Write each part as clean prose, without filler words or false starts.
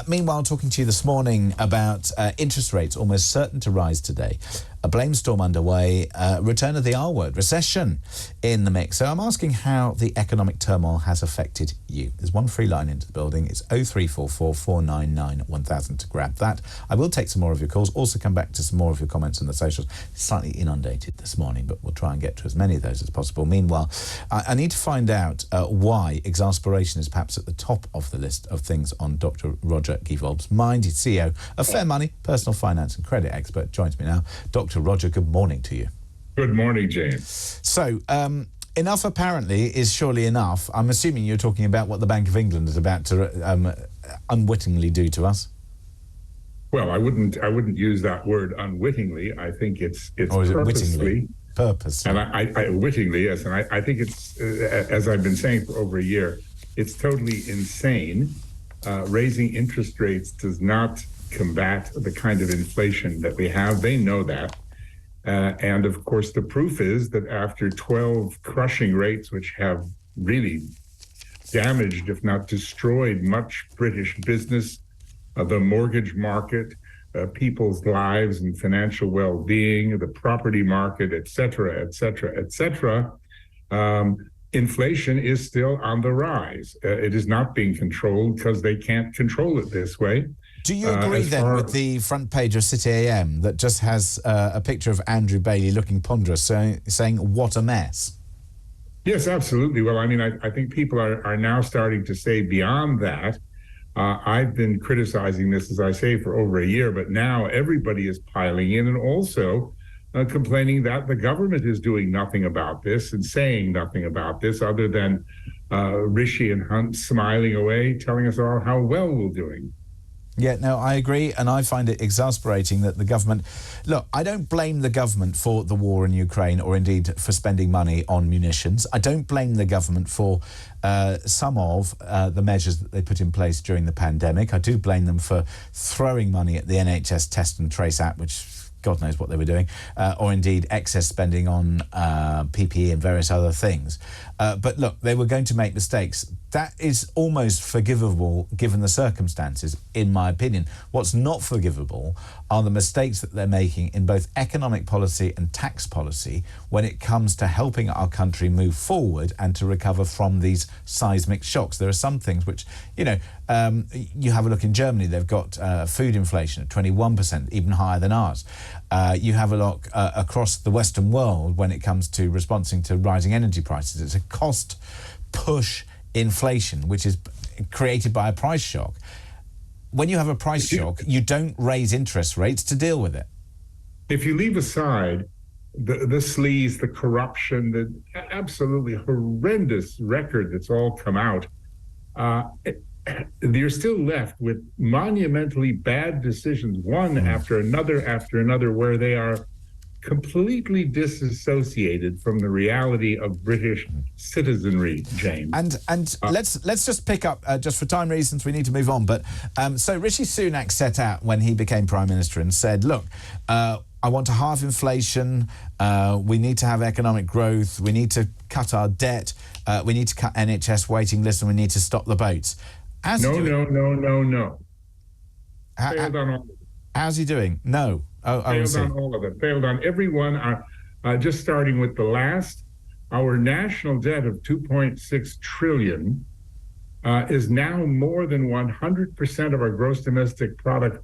Meanwhile, talking to you this morning about interest rates almost certain to rise today. A blame storm underway, return of the R word, recession in the mix. So I'm asking how the economic turmoil has affected you. There's one free line into the building. It's 0344 499 1000 to grab that. I will take some more of your calls, also come back to some more of your comments on the socials. Slightly inundated this morning, but we'll try and get to as many of those as possible. Meanwhile, I need to find out why exasperation is perhaps at the top of the list of things on Dr. Roger Giewold's mind. He's CEO of Fair Money, personal finance and credit expert. Joins me now. Dr. Roger, good morning to you. Good morning, James. So, enough apparently is surely enough. I'm assuming you're talking about what the Bank of England is about to unwittingly do to us. Well, I wouldn't use that word unwittingly. I think it's or is purposely. It purposely? And I wittingly, yes. And I think it's, as I've been saying for over a year, it's totally insane. Raising interest rates does not combat the kind of inflation that we have. They know that. And of course, the proof is that after 12 crushing rates, which have really damaged, if not destroyed, much British business, the mortgage market, people's lives and financial well-being, the property market, et cetera, et cetera, et cetera, inflation is still on the rise. It is not being controlled because they can't control it this way. Do you agree then with the front page of City AM that just has a picture of Andrew Bailey looking ponderous, saying, what a mess? Yes, absolutely. Well, I mean, I think people are now starting to say beyond that. I've been criticizing this, as I say, for over a year, but now everybody is piling in and also complaining that the government is doing nothing about this and saying nothing about this other than Rishi and Hunt smiling away, telling us all how well we're doing. Yeah, no, I agree, and I find it exasperating that the government... Look, I don't blame the government for the war in Ukraine or indeed for spending money on munitions. I don't blame the government for some of the measures that they put in place during the pandemic. I do blame them for throwing money at the NHS Test and Trace Act, which... God knows what they were doing, or indeed excess spending on PPE and various other things. But look, they were going to make mistakes. That is almost forgivable given the circumstances, in my opinion. What's not forgivable are the mistakes that they're making in both economic policy and tax policy when it comes to helping our country move forward and to recover from these seismic shocks. There are some things which, you know, you have a look in Germany, they've got food inflation at 21%, even higher than ours. You have a look across the Western world when it comes to responding to rising energy prices. It's a cost push inflation, which is created by a price shock. When you have a price shock, you don't raise interest rates to deal with it. If you leave aside the sleaze, the corruption, the absolutely horrendous record that's all come out, you're still left with monumentally bad decisions, one after another, where they are completely disassociated from the reality of British citizenry, James. And let's just pick up, just for time reasons, we need to move on. But so Rishi Sunak set out when he became Prime Minister and said, look, I want to halve inflation, we need to have economic growth, we need to cut our debt, we need to cut NHS waiting lists, and we need to stop the boats. No. Failed on all of it. How's he doing? No. Failed on all of it. Failed on every one. Just starting with the last, our national debt of 2.6 trillion is now more than 100% of our gross domestic product.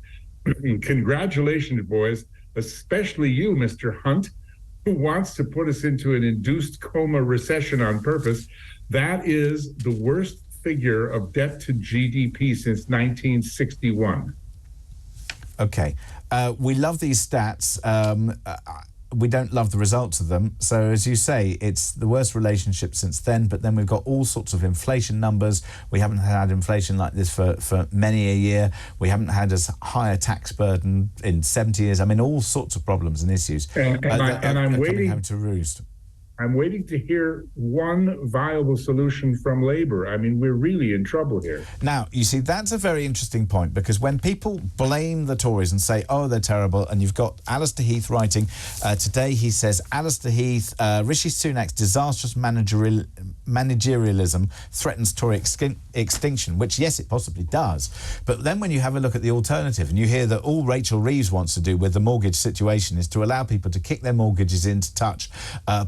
Congratulations, boys, especially you, Mr. Hunt, who wants to put us into an induced coma recession on purpose. That is the worst figure of debt to GDP since 1961. Okay. We love these stats. We don't love the results of them. So, as you say, it's the worst relationship since then. But then we've got all sorts of inflation numbers. We haven't had inflation like this for many a year. We haven't had as high a tax burden in 70 years. I mean, all sorts of problems and issues. And I'm waiting. Having to roost. I'm waiting to hear one viable solution from Labour. I mean, we're really in trouble here. Now, you see, that's a very interesting point, because when people blame the Tories and say, oh, they're terrible, and you've got Alistair Heath writing today, he says, Alistair Heath, Rishi Sunak's disastrous managerialism threatens Tory extinction, which, yes, it possibly does. But then when you have a look at the alternative and you hear that all Rachel Reeves wants to do with the mortgage situation is to allow people to kick their mortgages into touch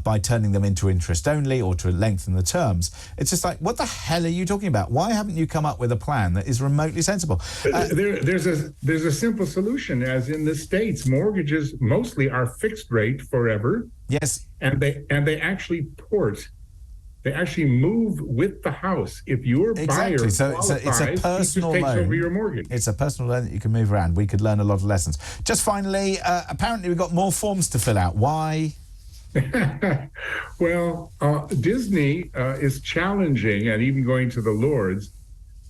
by turning them into interest only or to lengthen the terms, it's just like, what the hell are you talking about? Why haven't you come up with a plan that is remotely sensible? There's a simple solution. As in the States, mortgages mostly are fixed rate forever. Yes. And they actually they actually move with the house. If your buyer qualifies, so it's a personal he just takes loan. over your mortgage. It's a personal loan that you can move around. We could learn a lot of lessons. Just finally, apparently we've got more forms to fill out. Why? Well, Disney is challenging and even going to the Lords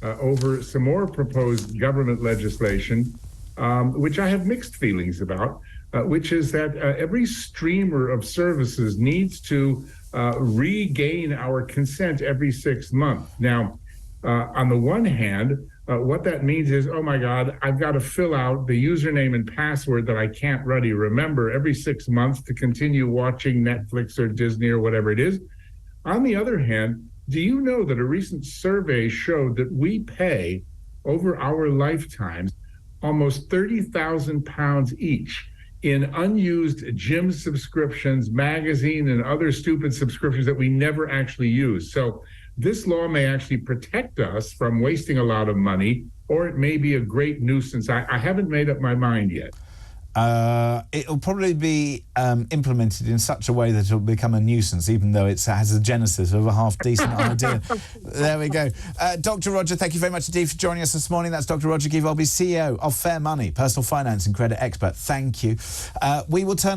over some more proposed government legislation, which I have mixed feelings about, which is that every streamer of services needs to regain our consent every 6 months. Now, on the one hand, what that means is, oh my God, I've got to fill out the username and password that I can't really remember every 6 months to continue watching Netflix or Disney or whatever it is. On the other hand, do you know that a recent survey showed that we pay over our lifetimes almost £30,000 each in unused gym subscriptions, magazine, and other stupid subscriptions that we never actually use? So this law may actually protect us from wasting a lot of money, or it may be a great nuisance. I haven't made up my mind yet. It'll probably be implemented in such a way that it'll become a nuisance, even though it has a genesis of a half-decent idea. There we go. Dr. Roger, thank you very much indeed for joining us this morning. That's Dr. Roger Givolby, CEO of Fair Money, personal finance and credit expert. Thank you. We will turn